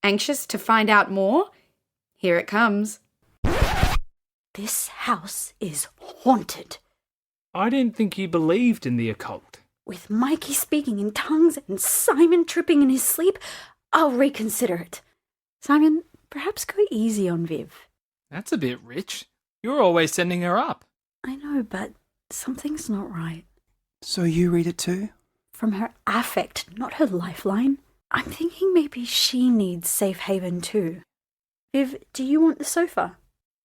Anxious to find out more? Here it comes. This house is haunted. I didn't think you believed in the occult. With Mikey speaking in tongues and Simon tripping in his sleep, I'll reconsider it. Simon, perhaps go easy on Viv. That's a bit rich. You're always sending her up. I know, but something's not right. So you read it too? From her affect, not her lifeline. I'm thinking maybe she needs safe haven too. Viv, do you want the sofa?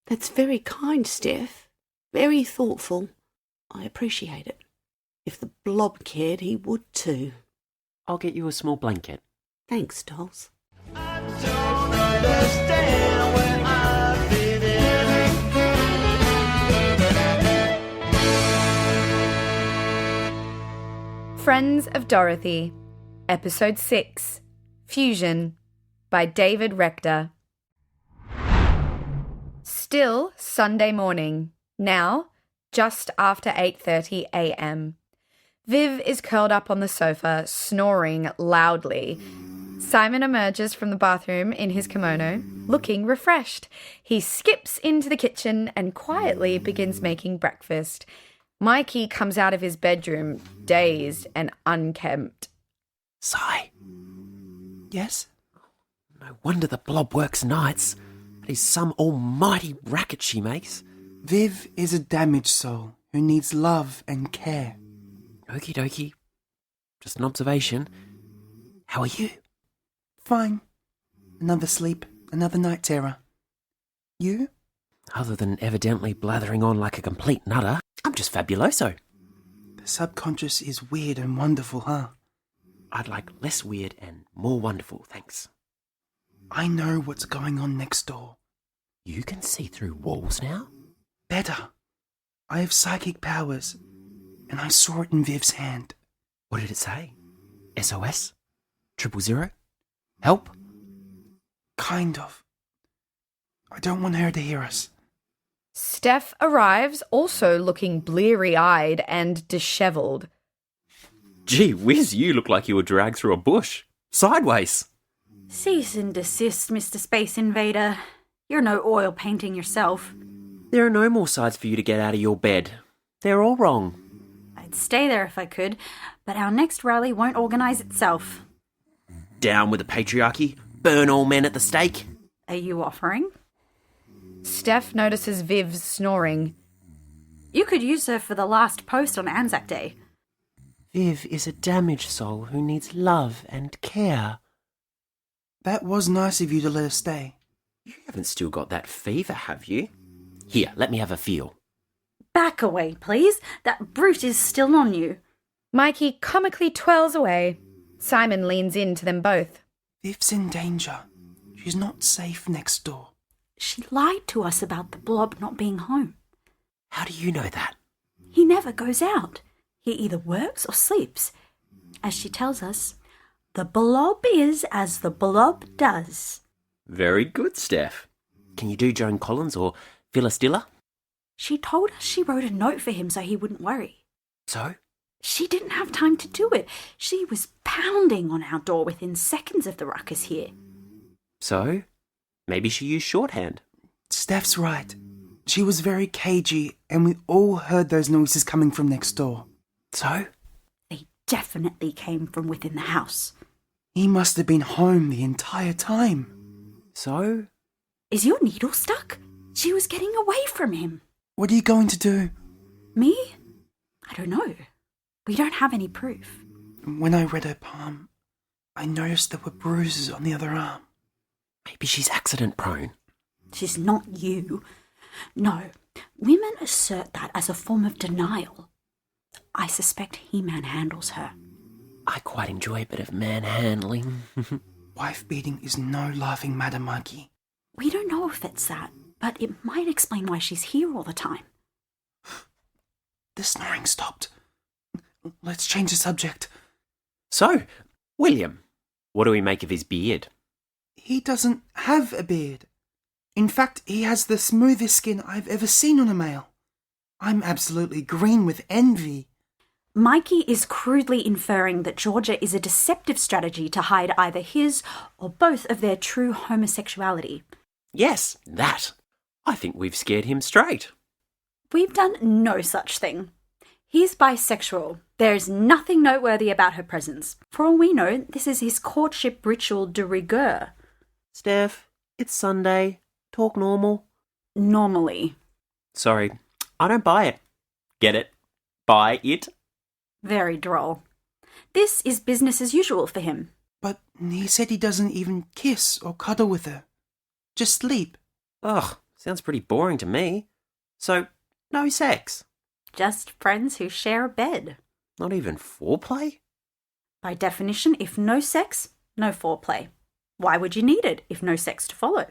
That's very kind, Steph. Very thoughtful. I appreciate it. If the blob cared, he would too. I'll get you a small blanket. Thanks, dolls. I don't understand where I fit in. Friends of Dorothy, Episode 6, Fusion, by David Rector. Still Sunday morning, now just after 8:30 a.m. Viv is curled up on the sofa, snoring loudly. Simon emerges from the bathroom in his kimono, looking refreshed. He skips into the kitchen and quietly begins making breakfast. Mikey comes out of his bedroom, dazed and unkempt. Sigh. Yes? No wonder the blob works nights. That is some almighty racket she makes. Viv is a damaged soul who needs love and care. Okie dokie. Just an observation. How are you? Fine. Another sleep, another night terror. You? Other than evidently blathering on like a complete nutter, I'm just fabuloso. The subconscious is weird and wonderful, huh? I'd like less weird and more wonderful, thanks. I know what's going on next door. You can see through walls now? Better. I have psychic powers, and I saw it in Viv's hand. What did it say? SOS? 000? Help? Kind of. I don't want her to hear us. Steph arrives, also looking bleary-eyed and dishevelled. Gee whiz, you look like you were dragged through a bush. Sideways. Cease and desist, Mr. Space Invader. You're no oil painting yourself. There are no more sides for you to get out of your bed. They're all wrong. I'd stay there if I could, but our next rally won't organise itself. Down with the patriarchy. Burn all men at the stake. Are you offering? Steph notices Viv's snoring. You could use her for the last post on Anzac Day. Viv is a damaged soul who needs love and care. That was nice of you to let her stay. You haven't still got that fever, have you? Here, let me have a feel. Back away, please. That brute is still on you. Mikey comically twirls away. Simon leans in to them both. Viv's in danger. She's not safe next door. She lied to us about the blob not being home. How do you know that? He never goes out. He either works or sleeps. As she tells us, the blob is as the blob does. Very good, Steph. Can you do Joan Collins or Phyllis Diller? She told us she wrote a note for him so he wouldn't worry. So? She didn't have time to do it. She was pounding on our door within seconds of the ruckus here. So? Maybe she used shorthand. Steph's right. She was very cagey, and we all heard those noises coming from next door. So? They definitely came from within the house. He must have been home the entire time. So? Is your needle stuck? She was getting away from him. What are you going to do? Me? I don't know. We don't have any proof. When I read her palm, I noticed there were bruises on the other arm. Maybe she's accident prone. She's not you. No, women assert that as a form of denial. I suspect he manhandles her. I quite enjoy a bit of manhandling. Wife beating is no laughing matter, Mikey. We don't know if it's that, but it might explain why she's here all the time. The snoring stopped. Let's change the subject. So, William, what do we make of his beard? He doesn't have a beard. In fact, he has the smoothest skin I've ever seen on a male. I'm absolutely green with envy. Mikey is crudely inferring that Georgia is a deceptive strategy to hide either his or both of their true homosexuality. Yes, that. I think we've scared him straight. We've done no such thing. He's bisexual. There is nothing noteworthy about her presence. For all we know, this is his courtship ritual de rigueur. Steph, it's Sunday. Talk normal. Normally. Sorry, I don't buy it. Get it? Buy it? Very droll. This is business as usual for him. But he said he doesn't even kiss or cuddle with her. Just sleep. Ugh, sounds pretty boring to me. So, no sex? Just friends who share a bed. Not even foreplay? By definition, if no sex, no foreplay. Why would you need it if no sex to follow?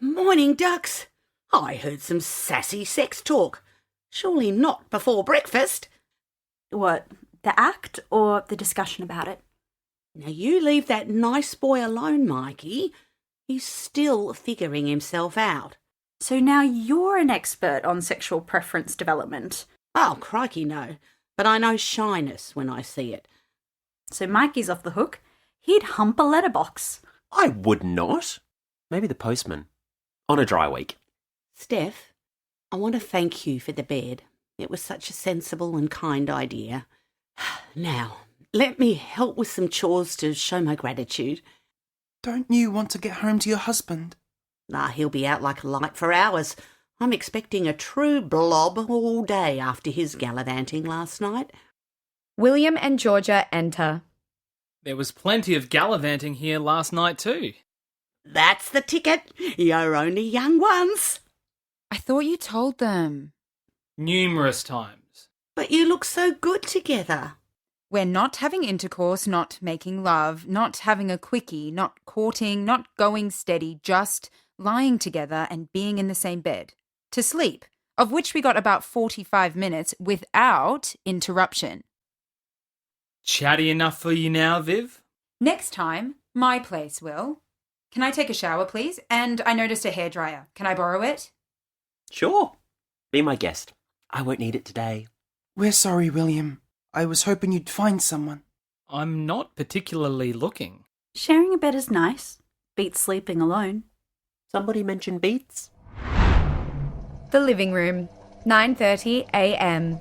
Morning, ducks. I heard some sassy sex talk. Surely not before breakfast. What, the act or the discussion about it? Now you leave that nice boy alone, Mikey. He's still figuring himself out. So now you're an expert on sexual preference development. Oh, crikey, no. But I know shyness when I see it. So Mikey's off the hook. He'd hump a letterbox. I would not. Maybe the postman. On a dry week. Steph, I want to thank you for the bed. It was such a sensible and kind idea. Now, let me help with some chores to show my gratitude. Don't you want to get home to your husband? He'll be out like a light for hours. I'm expecting a true blob all day after his gallivanting last night. William and Georgia enter. There was plenty of gallivanting here last night too. That's the ticket. You're only young once. I thought you told them. Numerous times. But you look so good together. We're not having intercourse, not making love, not having a quickie, not courting, not going steady, just lying together and being in the same bed. To sleep, of which we got about 45 minutes without interruption. Chatty enough for you now, Viv? Next time, my place, Will. Can I take a shower, please? And I noticed a hairdryer. Can I borrow it? Sure. Be my guest. I won't need it today. We're sorry, William. I was hoping you'd find someone. I'm not particularly looking. Sharing a bed is nice. Beats sleeping alone. Somebody mention beats? The living room, 9:30 a.m.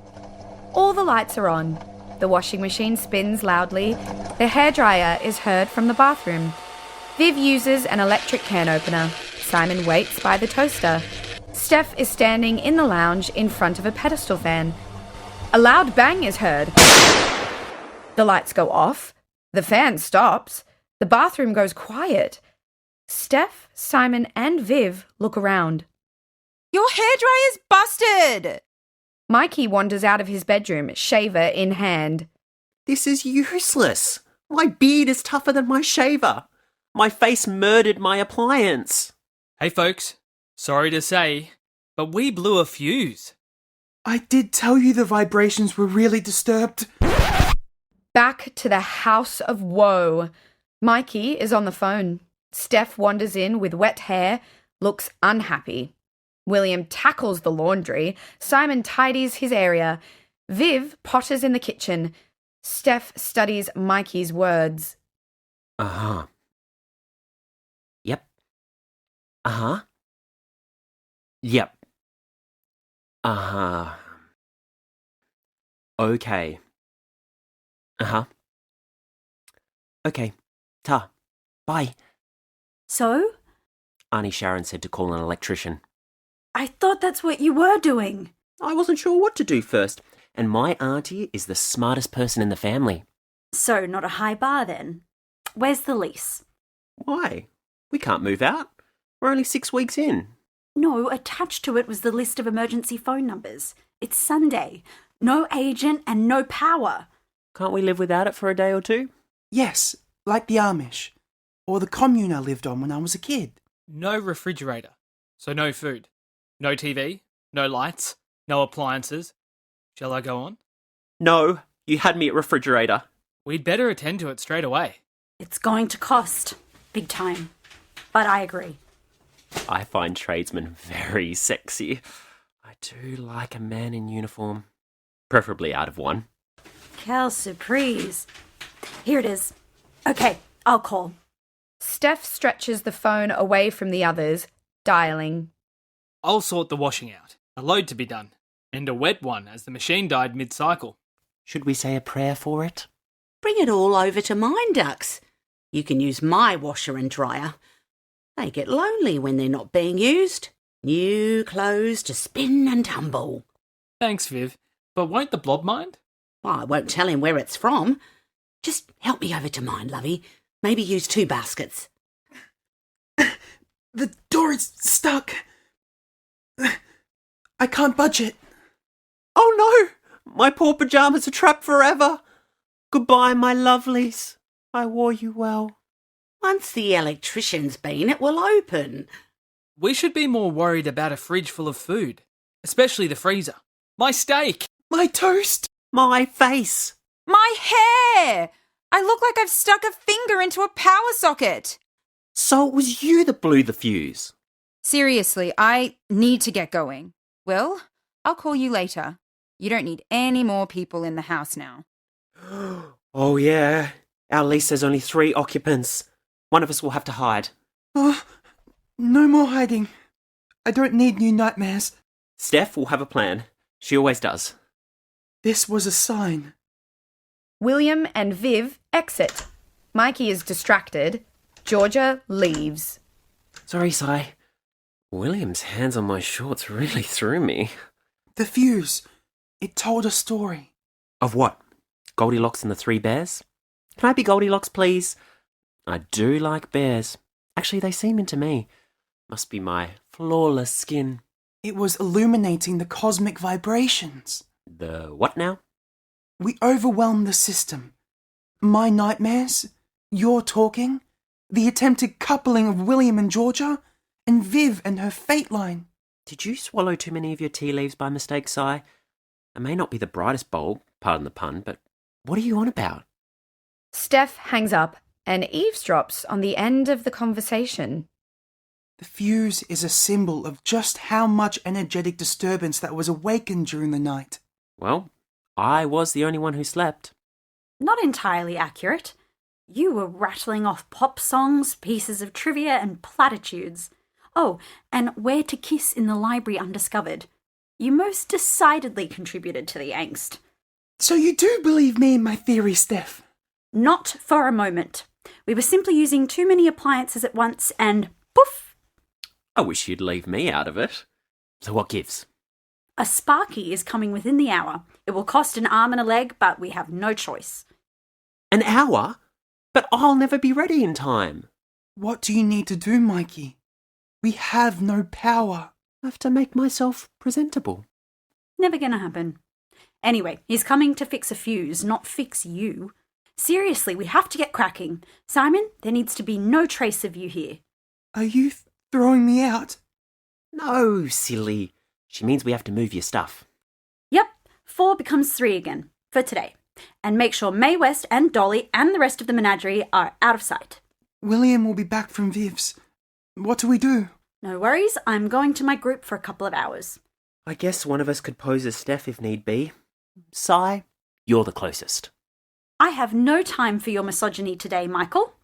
All the lights are on. The washing machine spins loudly. The hairdryer is heard from the bathroom. Viv uses an electric can opener. Simon waits by the toaster. Steph is standing in the lounge in front of a pedestal fan. A loud bang is heard. The lights go off. The fan stops. The bathroom goes quiet. Steph, Simon, and Viv look around. Your hairdryer's busted! Mikey wanders out of his bedroom, shaver in hand. This is useless. My beard is tougher than my shaver. My face murdered my appliance. Hey folks, sorry to say, but we blew a fuse. I did tell you the vibrations were really disturbed. Back to the house of woe. Mikey is on the phone. Steph wanders in with wet hair, looks unhappy. William tackles the laundry. Simon tidies his area. Viv potters in the kitchen. Steph studies Mikey's words. Uh-huh. Yep. Uh-huh. Yep. Uh-huh. Okay. Uh-huh. Okay. Ta. Bye. So? Auntie Sharon said to call an electrician. I thought that's what you were doing. I wasn't sure what to do first, and my auntie is the smartest person in the family. So, not a high bar then. Where's the lease? Why? We can't move out. We're only 6 weeks in. No, attached to it was the list of emergency phone numbers. It's Sunday. No agent and no power. Can't we live without it for a day or two? Yes, like the Amish. Or the commune I lived on when I was a kid. No refrigerator, so no food. No TV, no lights, no appliances. Shall I go on? No, you had me at refrigerator. We'd better attend to it straight away. It's going to cost. Big time. But I agree. I find tradesmen very sexy. I do like a man in uniform. preferably out of one. Quelle surprise. Here it is. Okay, I'll call. Steph stretches the phone away from the others, dialing. I'll sort the washing out. A load to be done. And a wet one as the machine died mid-cycle. Should we say a prayer for it? Bring it all over to mine, ducks. You can use my washer and dryer. They get lonely when they're not being used. New clothes to spin and tumble. Thanks, Viv. But won't the blob mind? Well, I won't tell him where it's from. Just help me over to mine, lovey. Maybe use 2 baskets. The door is stuck. I can't budge it. Oh no! My poor pyjamas are trapped forever. Goodbye, my lovelies. I wore you well. Once the electrician's been, it will open. We should be more worried about a fridge full of food. Especially the freezer. My steak! My toast. My face. My hair! I look like I've stuck a finger into a power socket. So it was you that blew the fuse. Seriously, I need to get going. Will, I'll call you later. You don't need any more people in the house now. Oh yeah. Our lease says only 3 occupants. One of us will have to hide. Oh, no more hiding. I don't need new nightmares. Steph will have a plan. She always does. This was a sign. William and Viv exit. Mikey is distracted. Georgia leaves. Sorry, Si. William's hands on my shorts really threw me. The fuse. It told a story. Of what? Goldilocks and the 3 bears? Can I be Goldilocks, please? I do like bears. Actually, they seem into me. Must be my flawless skin. It was illuminating the cosmic vibrations. The what now? We overwhelmed the system. My nightmares, your talking, the attempted coupling of William and Georgia, and Viv and her fate line. Did you swallow too many of your tea leaves by mistake, Si? I may not be the brightest bulb, pardon the pun, but what are you on about? Steph hangs up and eavesdrops on the end of the conversation. The fuse is a symbol of just how much energetic disturbance that was awakened during the night. Well, I was the only one who slept. Not entirely accurate. You were rattling off pop songs, pieces of trivia, and platitudes. Oh, and where to kiss in the library undiscovered. You most decidedly contributed to the angst. So you do believe me in my theory, Steph? Not for a moment. We were simply using too many appliances at once and poof! I wish you'd leave me out of it. So what gives? A Sparky is coming within the hour. It will cost an arm and a leg, but we have no choice. An hour? But I'll never be ready in time. What do you need to do, Mikey? We have no power. I have to make myself presentable. Never gonna happen. Anyway, he's coming to fix a fuse, not fix you. Seriously, we have to get cracking. Simon, there needs to be no trace of you here. Are you throwing me out? No, silly. She means we have to move your stuff. Yep, 4 becomes 3 again, for today. And make sure Mae West and Dolly and the rest of the menagerie are out of sight. William will be back from Viv's. What do we do? No worries, I'm going to my group for a couple of hours. I guess one of us could pose as Steph if need be. Si, you're the closest. I have no time for your misogyny today, Michael.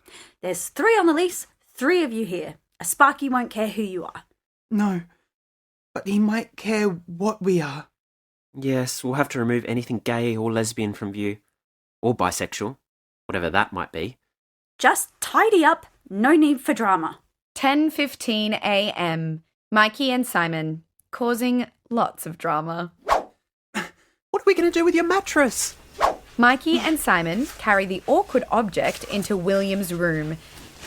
There's 3 on the lease, 3 of you here. A Sparky won't care who you are. No, but he might care what we are. Yes, we'll have to remove anything gay or lesbian from view. Or bisexual. Whatever that might be. Just tidy up, no need for drama. 10:15 a.m. Mikey and Simon, causing lots of drama. What are we going to do with your mattress? Mikey and Simon carry the awkward object into William's room.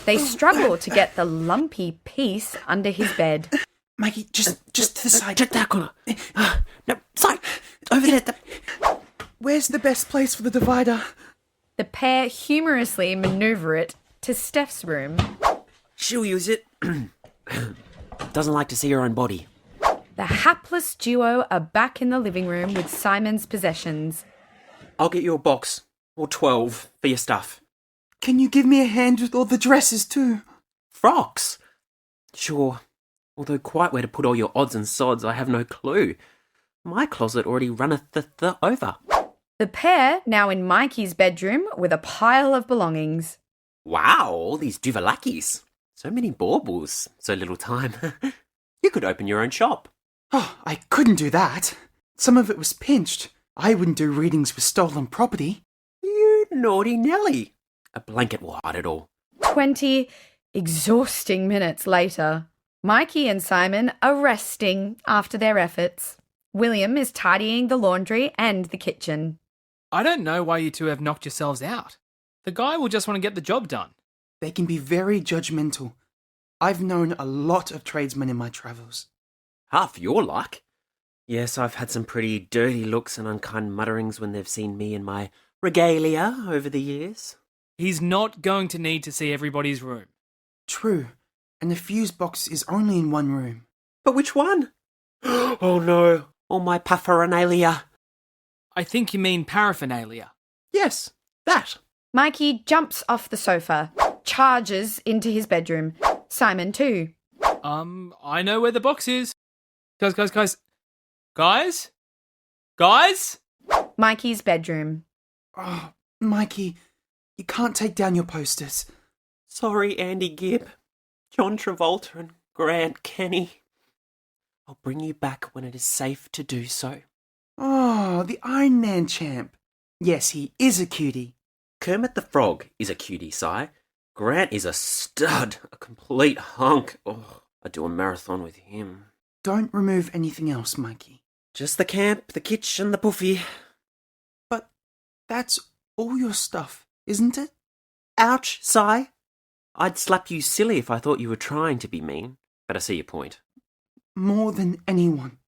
They struggle to get the lumpy piece under his bed. Mikey, just to the side. Check that corner. No, side. Over there. Where's the best place for the divider? The pair humorously maneuver it to Steph's room. She'll use it. Doesn't like to see her own body. The hapless duo are back in the living room with Simon's possessions. I'll get you a box. Or 12 for your stuff. Can you give me a hand with all the dresses too? Frocks? Sure. Although quite where to put all your odds and sods, I have no clue. My closet already runneth over. The pair now in Mikey's bedroom with a pile of belongings. Wow, all these duvalakis. So many baubles, so little time. You could open your own shop. Oh, I couldn't do that. Some of it was pinched. I wouldn't do readings with stolen property. You naughty Nelly. A blanket will hide it all. 20 exhausting minutes later, Mikey and Simon are resting after their efforts. William is tidying the laundry and the kitchen. I don't know why you two have knocked yourselves out. The guy will just want to get the job done. They can be very judgmental. I've known a lot of tradesmen in my travels. Half your luck. Yes, I've had some pretty dirty looks and unkind mutterings when they've seen me in my regalia over the years. He's not going to need to see everybody's room. True, and the fuse box is only in one room. But which one? Oh no, all my paraphernalia. I think you mean paraphernalia. Yes, that. Mikey jumps off the sofa, charges into his bedroom. Simon too. I know where the box is. Guys? Mikey's bedroom. Oh, Mikey, you can't take down your posters. Sorry, Andy Gibb, John Travolta and Grant Kenny. I'll bring you back when it is safe to do so. Oh, the Iron Man champ. Yes, he is a cutie. Kermit the Frog is a cutie, Si. Grant is a stud, a complete hunk. Oh, I'd do a marathon with him. Don't remove anything else, Mikey. Just the camp, the kitch and the puffy. But that's all your stuff, isn't it? Ouch, Si. I'd slap you silly if I thought you were trying to be mean, but I see your point. More than anyone.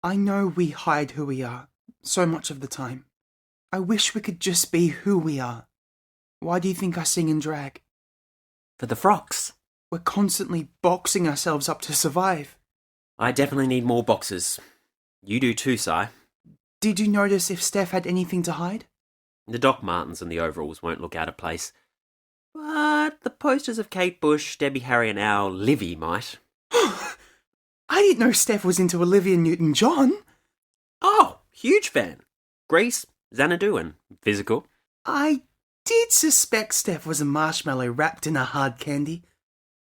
I know we hide who we are so much of the time. I wish we could just be who we are. Why do you think I sing and drag? For the frocks. We're constantly boxing ourselves up to survive. I definitely need more boxes. You do too, Si. Did you notice if Steph had anything to hide? The Doc Martens and the overalls won't look out of place. But the posters of Kate Bush, Debbie Harry and our Livy might. I didn't know Steph was into Olivia Newton-John. Oh, huge fan. Grease, Xanadu and physical. I did suspect Steph was a marshmallow wrapped in a hard candy.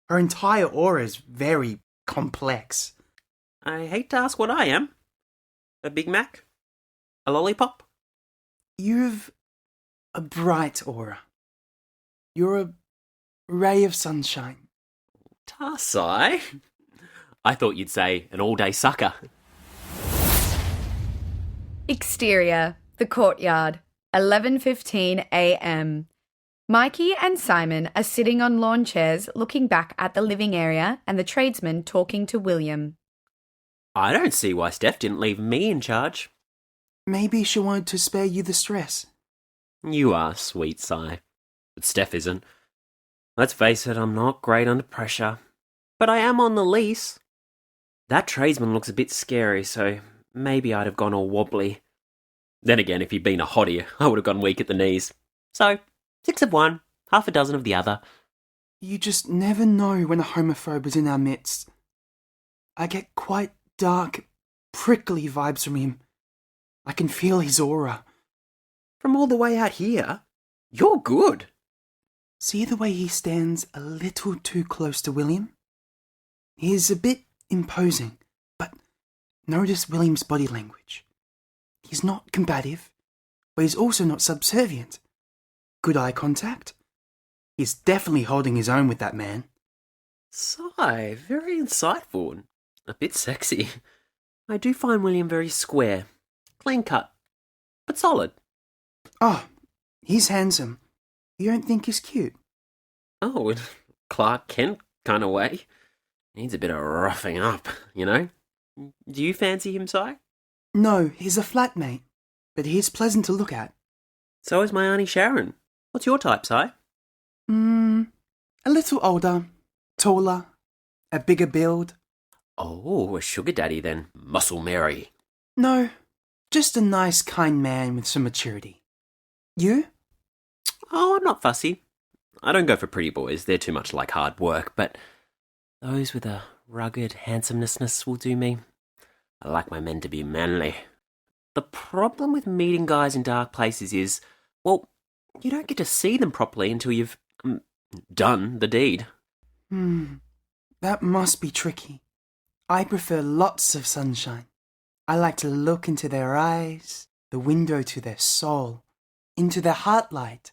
Her entire aura is very complex. I hate to ask what I am. A Big Mac? A lollipop? You've a bright aura. You're a ray of sunshine. Si. I thought you'd say an all-day sucker. Exterior, the courtyard, 11:15 a.m. Mikey and Simon are sitting on lawn chairs looking back at the living area and the tradesman talking to William. I don't see why Steph didn't leave me in charge. Maybe she wanted to spare you the stress. You are sweet, Si. But Steph isn't. Let's face it, I'm not great under pressure. But I am on the lease. That tradesman looks a bit scary, so maybe I'd have gone all wobbly. Then again, if he'd been a hottie, I would have gone weak at the knees. So, 6 of one, half a dozen of the other. You just never know when a homophobe is in our midst. I get quite dark, prickly vibes from him. I can feel his aura. From all the way out here, you're good. See the way he stands a little too close to William? He's a bit imposing, but notice William's body language. He's not combative, but he's also not subservient. Good eye contact. He's definitely holding his own with that man. Si, very insightful and a bit sexy. I do find William very square, clean cut, but solid. Oh, he's handsome. You don't think he's cute? Oh, in Clark Kent kind of way. Needs a bit of roughing up, you know? Do you fancy him, Si? No, he's a flatmate, but he's pleasant to look at. So is my Auntie Sharon. What's your type, Si? A little older, taller, a bigger build. Oh, a sugar daddy then. Muscle Mary. No, just a nice, kind man with some maturity. You? Oh, I'm not fussy. I don't go for pretty boys. They're too much like hard work, but those with a rugged handsomeness will do me. I like my men to be manly. The problem with meeting guys in dark places is, well, you don't get to see them properly until you've done the deed. That must be tricky. I prefer lots of sunshine. I like to look into their eyes, the window to their soul, into their heart light.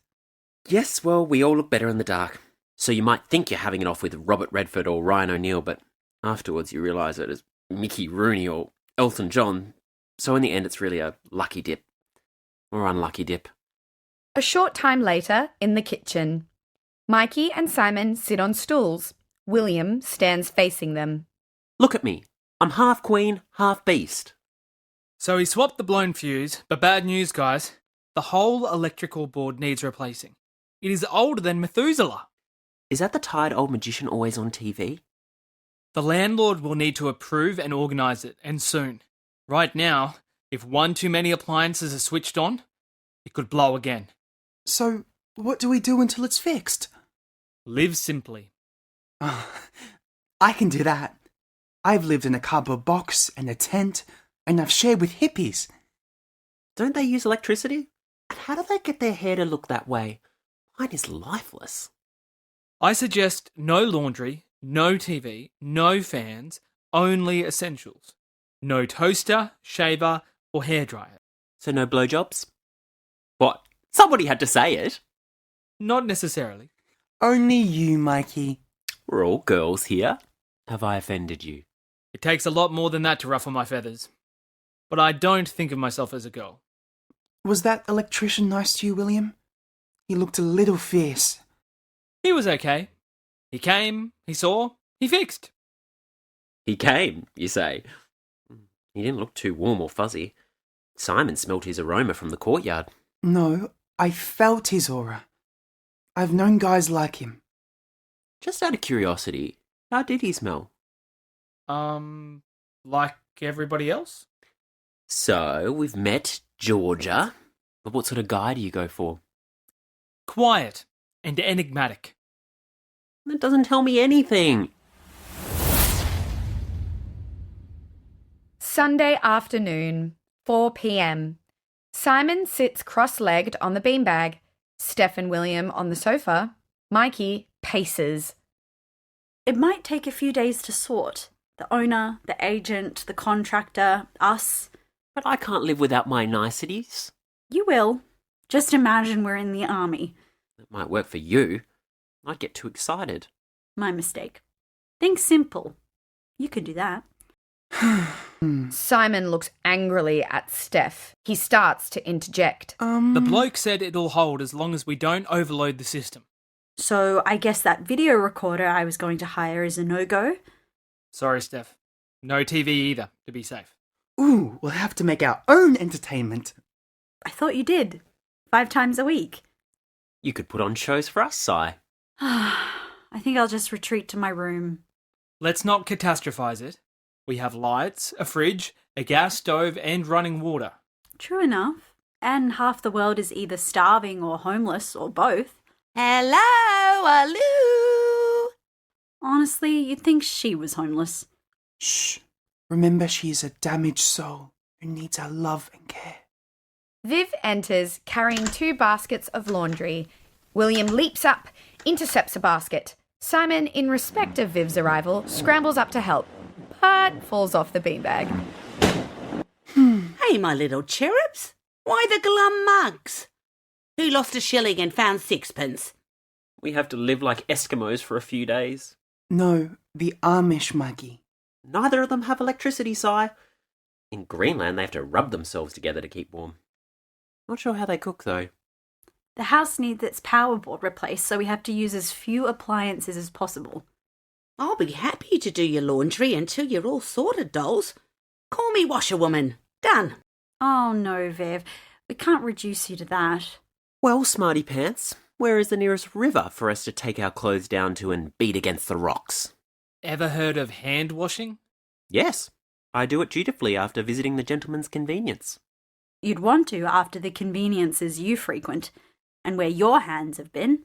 Yes, well, we all look better in the dark. So you might think you're having it off with Robert Redford or Ryan O'Neill, but afterwards you realise it is Mickey Rooney or Elton John. So in the end, it's really a lucky dip. Or unlucky dip. A short time later, in the kitchen, Mikey and Simon sit on stools. William stands facing them. Look at me. I'm half queen, half beast. So he swapped the blown fuse, but bad news, guys. The whole electrical board needs replacing. It is older than Methuselah. Is that the tired old magician always on TV? The landlord will need to approve and organise it, and soon. Right now, if one too many appliances are switched on, it could blow again. So, what do we do until it's fixed? Live simply. I can do that. I've lived in a cardboard box and a tent, and I've shared with hippies. Don't they use electricity? And how do they get their hair to look that way? Mine is lifeless. I suggest no laundry, no TV, no fans, only essentials. No toaster, shaver, or hairdryer. So no blowjobs? What? Somebody had to say it. Not necessarily. Only you, Mikey. We're all girls here. Have I offended you? It takes a lot more than that to ruffle my feathers. But I don't think of myself as a girl. Was that electrician nice to you, William? He looked a little fierce. He was okay. He came, he saw, he fixed. He came, you say? He didn't look too warm or fuzzy. Simon smelt his aroma from the courtyard. No, I felt his aura. I've known guys like him. Just out of curiosity, how did he smell? Like everybody else? So, we've met Georgia. But what sort of guy do you go for? Quiet and enigmatic. That doesn't tell me anything. Sunday afternoon, 4 p.m. Simon sits cross-legged on the beanbag. Steph and William on the sofa. Mikey paces. It might take a few days to sort. The owner, the agent, the contractor, us. But I can't live without my niceties. You will. Just imagine we're in the army. That might work for you. I'd get too excited. My mistake. Think simple. You could do that. Simon looks angrily at Steph. He starts to interject. The bloke said it'll hold as long as we don't overload the system. So I guess that video recorder I was going to hire is a no-go? Sorry, Steph. No TV either, to be safe. Ooh, we'll have to make our own entertainment. I thought you did. 5 times a week. You could put on shows for us, Si. I think I'll just retreat to my room. Let's not catastrophize it. We have lights, a fridge, a gas stove, and running water. True enough. And half the world is either starving or homeless or both. Hello, Aloo. Honestly, you'd think she was homeless. Shh. Remember, she is a damaged soul who needs our love and care. Viv enters carrying 2 baskets of laundry. William leaps up, intercepts a basket. Simon, in respect of Viv's arrival, scrambles up to help, but falls off the beanbag. Hey, my little cherubs. Why the glum mugs? Who lost a shilling and found 6pence? We have to live like Eskimos for a few days. No, the Amish, Maggie. Neither of them have electricity, Si. In Greenland, they have to rub themselves together to keep warm. Not sure how they cook, though. The house needs its power board replaced, so we have to use as few appliances as possible. I'll be happy to do your laundry until you're all sorted, dolls. Call me washerwoman. Done. Oh no, Viv. We can't reduce you to that. Well, smarty pants, where is the nearest river for us to take our clothes down to and beat against the rocks? Ever heard of hand washing? Yes, I do it dutifully after visiting the gentleman's convenience. You'd want to after the conveniences you frequent, and where your hands have been.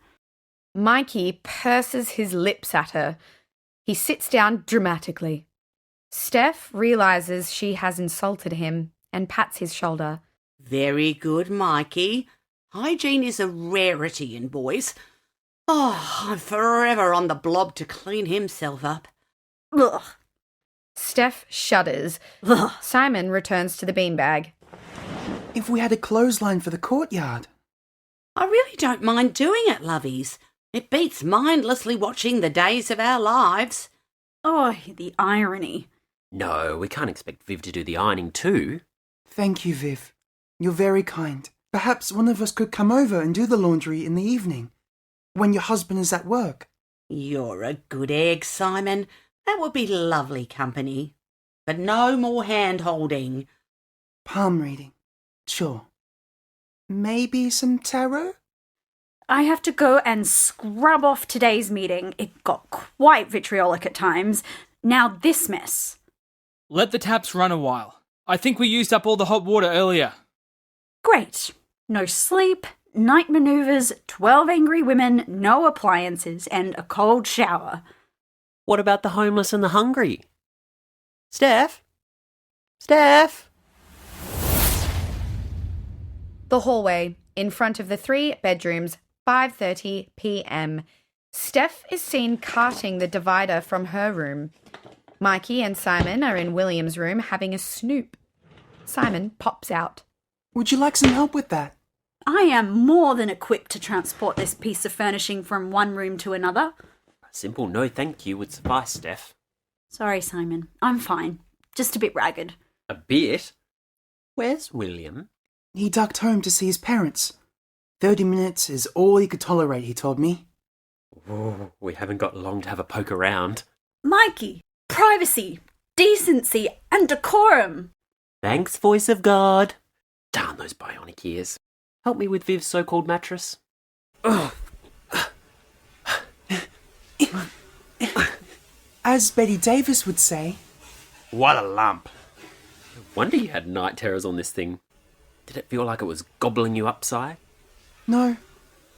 Mikey purses his lips at her. He sits down dramatically. Steph realizes she has insulted him and pats his shoulder. Very good, Mikey. Hygiene is a rarity in boys. Oh, I'm forever on the blob to clean himself up. Ugh. Steph shudders. Ugh. Simon returns to the beanbag. If we had a clothesline for the courtyard. I really don't mind doing it, lovies. It beats mindlessly watching the days of our lives. Oh, the irony. No, we can't expect Viv to do the ironing too. Thank you, Viv. You're very kind. Perhaps one of us could come over and do the laundry in the evening, when your husband is at work. You're a good egg, Simon. That would be lovely company. But no more hand-holding. Palm reading. Sure. Maybe some tarot? I have to go and scrub off today's meeting. It got quite vitriolic at times. Now this mess. Let the taps run a while. I think we used up all the hot water earlier. Great. No sleep, night manoeuvres, 12 angry women, no appliances, and a cold shower. What about the homeless and the hungry? Steph? Steph? The hallway, in front of the 3 bedrooms, 5:30 p.m. Steph is seen carting the divider from her room. Mikey and Simon are in William's room having a snoop. Simon pops out. Would you like some help with that? I am more than equipped to transport this piece of furnishing from one room to another. A simple no thank you would suffice, Steph. Sorry, Simon. I'm fine. Just a bit ragged. A bit? Where's William? He ducked home to see his parents. 30 minutes is all he could tolerate, he told me. Oh, we haven't got long to have a poke around. Mikey, privacy, decency, and decorum. Thanks, voice of God. Darn those bionic ears. Help me with Viv's so-called mattress. As Betty Davis would say. What a lump. No wonder you had night terrors on this thing. Did it feel like it was gobbling you up, Si? No.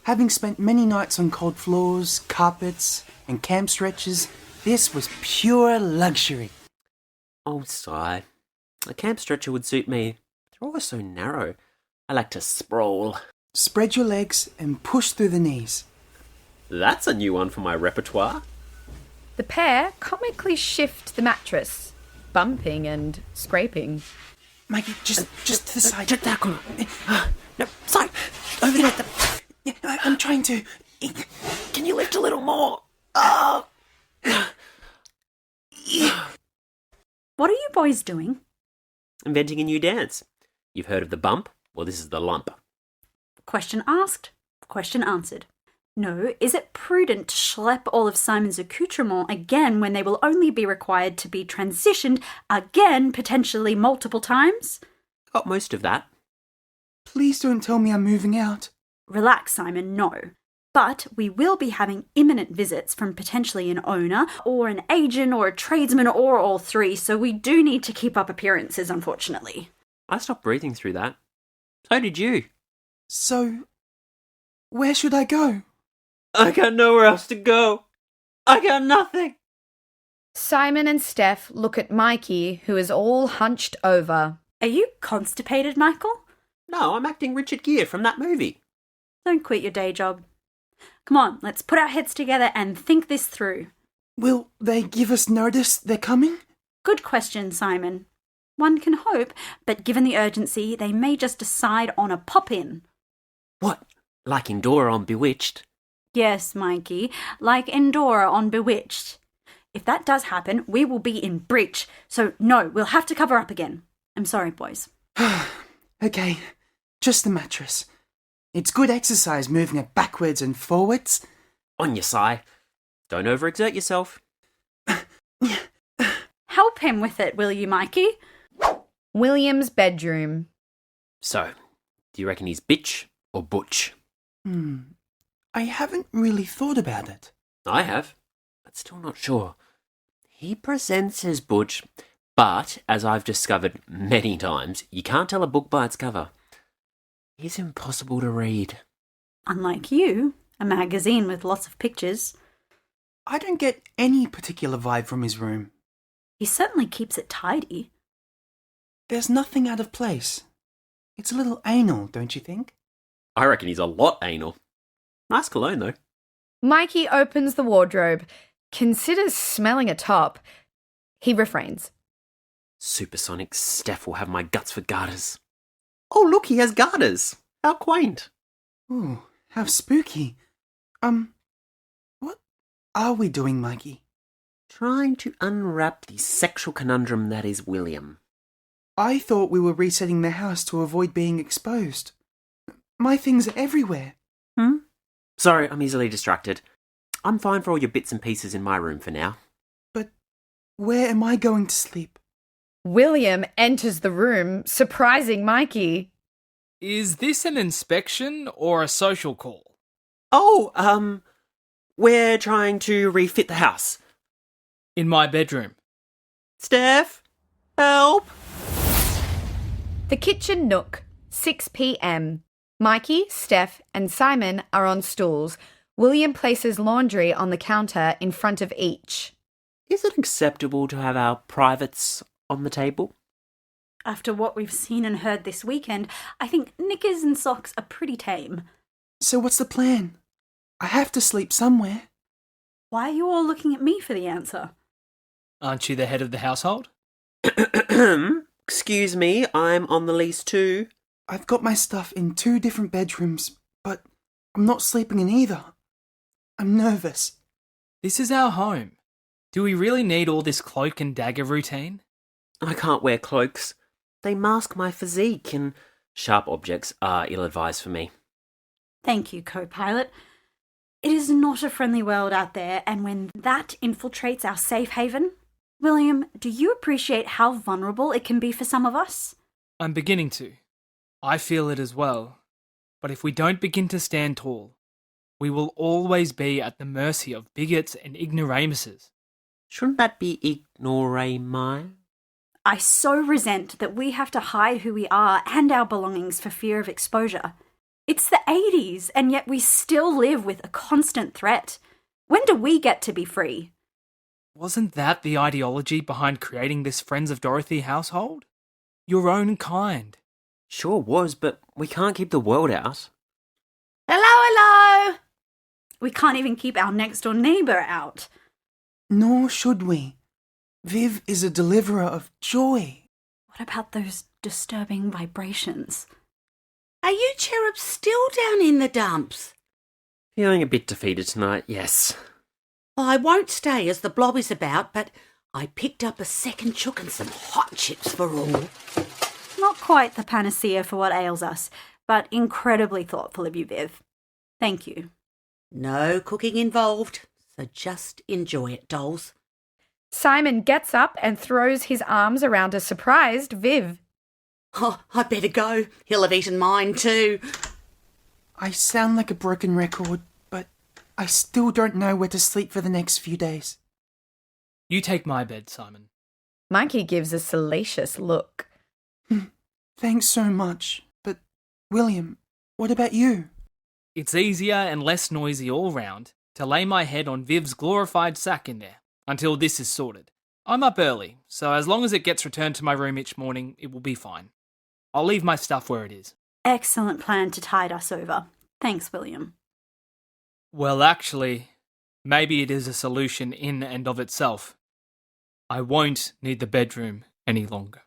Having spent many nights on cold floors, carpets, and camp stretches, this was pure luxury. Oh, Si. A camp stretcher would suit me. They're always so narrow. I like to sprawl. Spread your legs and push through the knees. That's a new one for my repertoire. The pair comically shift the mattress, bumping and scraping. Mikey, just to the side. Check that corner. No, Si, over there. Yeah, I'm trying to. Can you lift a little more? Oh. What are you boys doing? Inventing a new dance. You've heard of the bump? Well, this is the lump. Question asked, question answered. No, is it prudent to schlep all of Simon's accoutrement again when they will only be required to be transitioned again, potentially multiple times? Got most of that. Please don't tell me I'm moving out. Relax, Simon, no. But we will be having imminent visits from potentially an owner or an agent or a tradesman or all three, so we do need to keep up appearances, unfortunately. I stopped breathing through that. So did you. So, where should I go? I got nowhere else to go. I got nothing. Simon and Steph look at Mikey, who is all hunched over. Are you constipated, Michael? No, I'm acting Richard Gere from that movie. Don't quit your day job. Come on, let's put our heads together and think this through. Will they give us notice they're coming? Good question, Simon. One can hope, but given the urgency, they may just decide on a pop-in. What? Like Endora on Bewitched? Yes, Mikey, like Endora on Bewitched. If that does happen, we will be in breach. So no, we'll have to cover up again. I'm sorry, boys. Okay, just the mattress. It's good exercise moving it backwards and forwards. On your Si. Don't overexert yourself. Help him with it, will you, Mikey? William's bedroom. So, do you reckon he's bitch or butch? I haven't really thought about it. I have, but still not sure. He presents as butch, but as I've discovered many times, you can't tell a book by its cover. He's impossible to read. Unlike you, a magazine with lots of pictures. I don't get any particular vibe from his room. He certainly keeps it tidy. There's nothing out of place. It's a little anal, don't you think? I reckon he's a lot anal. Nice cologne, though. Mikey opens the wardrobe, considers smelling a top. He refrains. Supersonic Steph will have my guts for garters. Oh, look, he has garters. How quaint. Ooh, how spooky. What are we doing, Mikey? Trying to unwrap the sexual conundrum that is William. I thought we were resetting the house to avoid being exposed. My things are everywhere. Sorry, I'm easily distracted. I'm fine for all your bits and pieces in my room for now. But where am I going to sleep? William enters the room, surprising Mikey. Is this an inspection or a social call? Oh, we're trying to refit the house. In my bedroom. Steph, help! The kitchen nook, 6 p.m. Mikey, Steph, and Simon are on stools. William places laundry on the counter in front of each. Is it acceptable to have our privates on the table? After what we've seen and heard this weekend, I think knickers and socks are pretty tame. So what's the plan? I have to sleep somewhere. Why are you all looking at me for the answer? Aren't you the head of the household? Excuse me, I'm on the lease too. I've got my stuff in 2 different bedrooms, but I'm not sleeping in either. I'm nervous. This is our home. Do we really need all this cloak and dagger routine? I can't wear cloaks. They mask my physique, and sharp objects are ill-advised for me. Thank you, co-pilot. It is not a friendly world out there, and when that infiltrates our safe haven, William, do you appreciate how vulnerable it can be for some of us? I'm beginning to. I feel it as well. But if we don't begin to stand tall, we will always be at the mercy of bigots and ignoramuses. Shouldn't that be ignorami? I so resent that we have to hide who we are and our belongings for fear of exposure. It's the 80s, and yet we still live with a constant threat. When do we get to be free? Wasn't that the ideology behind creating this Friends of Dorothy household? Your own kind. Sure was, but we can't keep the world out. Hello! We can't even keep our next door neighbour out. Nor should we. Viv is a deliverer of joy. What about those disturbing vibrations? Are you cherubs still down in the dumps? Feeling a bit defeated tonight, yes. I won't stay as the blob is about, but I picked up a second chook and some hot chips for all. Not quite the panacea for what ails us, but incredibly thoughtful of you, Viv. Thank you. No cooking involved, so just enjoy it, dolls. Simon gets up and throws his arms around a surprised Viv. Oh, I better go. He'll have eaten mine too. I sound like a broken record, but I still don't know where to sleep for the next few days. You take my bed, Simon. Mikey gives a salacious look. Thanks so much, but William, what about you? It's easier and less noisy all round to lay my head on Viv's glorified sack in there until this is sorted. I'm up early, so as long as it gets returned to my room each morning, it will be fine. I'll leave my stuff where it is. Excellent plan to tide us over. Thanks, William. Well, actually, maybe it is a solution in and of itself. I won't need the bedroom any longer.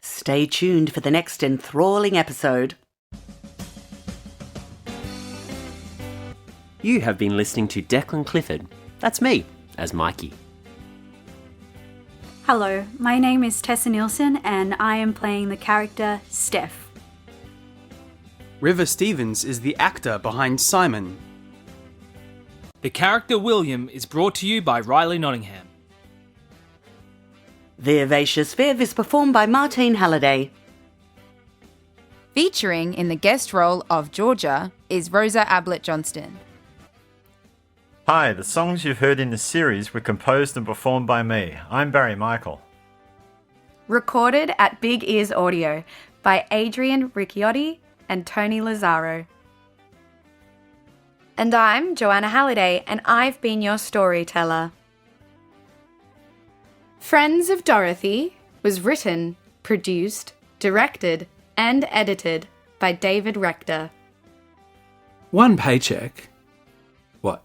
Stay tuned for the next enthralling episode. You have been listening to Declan Clifford. That's me, as Mikey. Hello, my name is Tessa Nielsen and I am playing the character Steph. River Stevens is the actor behind Simon. The character William is brought to you by Riley Nottingham. Vivacious Viv is performed by Martine Halliday. Featuring in the guest role of Georgia is Rosa Ablett-Johnston. Hi, the songs you've heard in the series were composed and performed by me. I'm Barry Michael. Recorded at Big Ears Audio by Adrian Ricciotti and Tony Lazaro. And I'm Joanna Halliday, and I've been your storyteller. Friends of Dorothy was written, produced, directed, and edited by David Rector. One paycheck? What?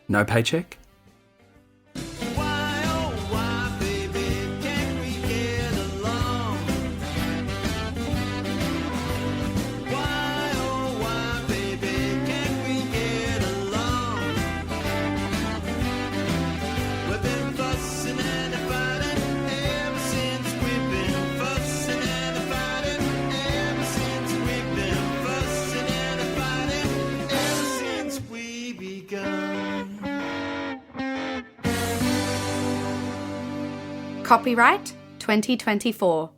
No paycheck? Why, oh, why, baby, can't we get along? Why, oh, why, baby, can't we get along? We've been fussing and fighting ever since we've been fussing and fighting ever since we've been fussing and fighting ever since we begun. Copyright 2024.